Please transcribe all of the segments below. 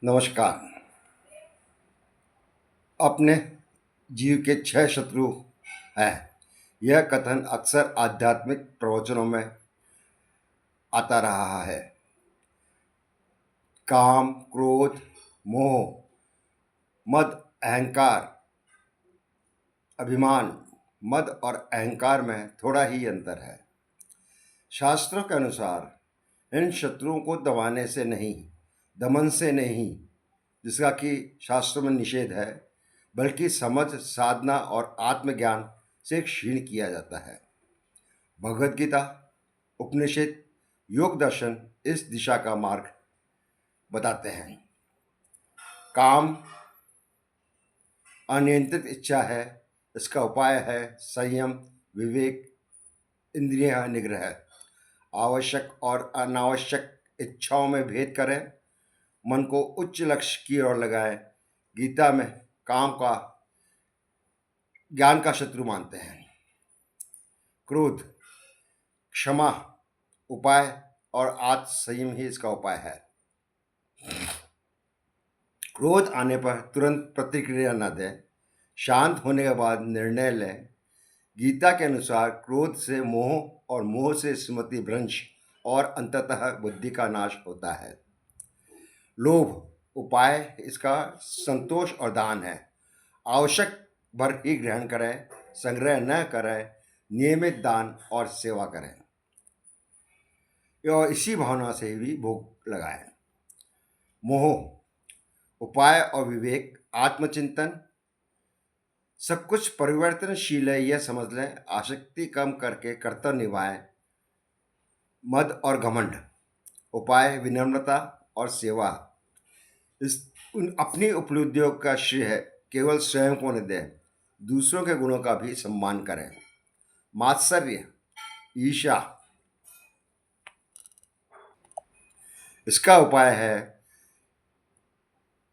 नमस्कार। अपने जीव के 6 शत्रु हैं। यह कथन अक्सर आध्यात्मिक प्रवचनों में आता रहा है। काम, क्रोध, मोह, मद, अहंकार। अभिमान, मद और अहंकार में थोड़ा ही अंतर है। शास्त्रों के अनुसार इन शत्रुओं को दबाने से नहीं, दमन से नहीं, जिसका कि शास्त्रों में निषेध है, बल्कि समझ, साधना और आत्मज्ञान से क्षीण किया जाता है। भगवद गीता, उपनिषद, योग दर्शन इस दिशा का मार्ग बताते हैं। काम अनियंत्रित इच्छा है। इसका उपाय है संयम, विवेक, इंद्रिय निग्रह। आवश्यक और अनावश्यक इच्छाओं में भेद करें, मन को उच्च लक्ष्य की ओर लगाएं। गीता में काम का ज्ञान का शत्रु मानते हैं। क्रोध, क्षमा उपाय और आत्म संयम ही इसका उपाय है। क्रोध आने पर तुरंत प्रतिक्रिया न दें, शांत होने के बाद निर्णय लें। गीता के अनुसार क्रोध से मोह और मोह से स्मृति भ्रंश और अंततः बुद्धि का नाश होता है। लोभ, उपाय इसका संतोष और दान है। आवश्यक भर ही ग्रहण करें, संग्रह न करें, नियमित दान और सेवा करें और इसी भावना से भी भोग लगाएं। मोह, उपाय और विवेक, आत्मचिंतन। सब कुछ परिवर्तनशील है, यह समझ लें। आसक्ति कम करके कर्तव्य निभाएं। मद और घमंड, उपाय विनम्रता और सेवा। अपनी उपलब्धियों का श्रेय केवल स्वयं को न दें, दूसरों के गुणों का भी सम्मान करें। मात्सर्य, ईर्ष्या, इसका उपाय है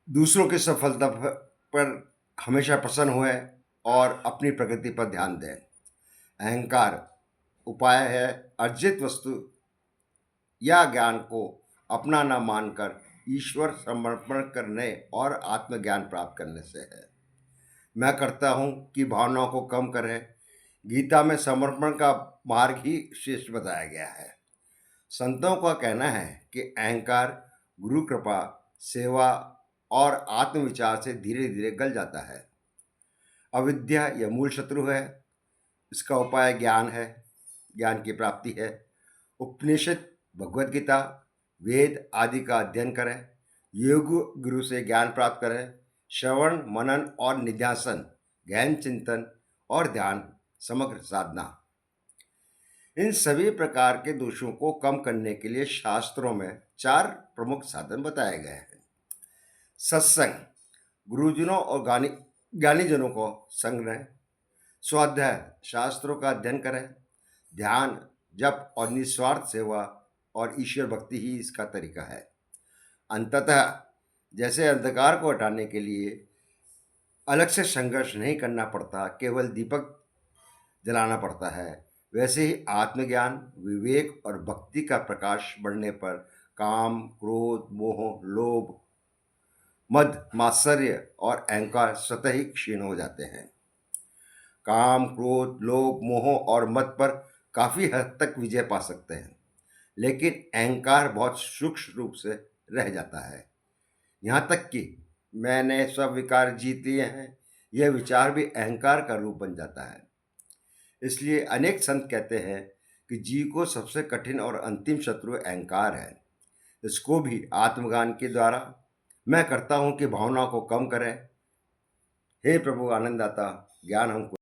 दूसरों की सफलता पर हमेशा प्रसन्न हुए और अपनी प्रगति पर ध्यान दें। अहंकार, उपाय है अर्जित वस्तु या ज्ञान को अपना न मानकर ईश्वर समर्पण करने और आत्मज्ञान प्राप्त करने से है। मैं करता हूँ कि भावनाओं को कम करें। गीता में समर्पण का मार्ग ही श्रेष्ठ बताया गया है। संतों का कहना है कि अहंकार गुरु कृपा, सेवा और आत्मविचार से धीरे धीरे गल जाता है। अविद्या यह मूल शत्रु है। इसका उपाय ज्ञान है, ज्ञान की प्राप्ति है। उपनिषद, भगवद गीता, वेद आदि का अध्ययन करें। योग गुरु से ज्ञान प्राप्त करें। श्रवण, मनन और निध्यासन, गहन चिंतन और ध्यान, समग्र साधना। इन सभी प्रकार के दोषों को कम करने के लिए शास्त्रों में 4 प्रमुख साधन बताए गए हैं। सत्संग, गुरुजनों और ज्ञानीजनों को संग रहें। स्वाध्याय, शास्त्रों का अध्ययन करें। ध्यान, जप और निस्वार्थ सेवा और ईश्वर भक्ति ही इसका तरीका है। अंततः जैसे अंधकार को हटाने के लिए अलग से संघर्ष नहीं करना पड़ता, केवल दीपक जलाना पड़ता है, वैसे ही आत्मज्ञान, विवेक और भक्ति का प्रकाश बढ़ने पर काम, क्रोध, मोह, लोभ, मद, मात्सर्य और अहंकार स्वतः ही क्षीण हो जाते हैं। काम, क्रोध, लोभ, मोह और मद पर काफ़ी हद तक विजय पा सकते हैं, लेकिन अहंकार बहुत सूक्ष्म रूप से रह जाता है। यहाँ तक कि मैंने सब विकार जीत लिए हैं, यह विचार भी अहंकार का रूप बन जाता है। इसलिए अनेक संत कहते हैं कि जीव को सबसे कठिन और अंतिम शत्रु अहंकार है। इसको भी आत्मज्ञान के द्वारा मैं करता हूँ कि भावनाओं को कम करें। हे प्रभु आनंददाता, ज्ञान हमको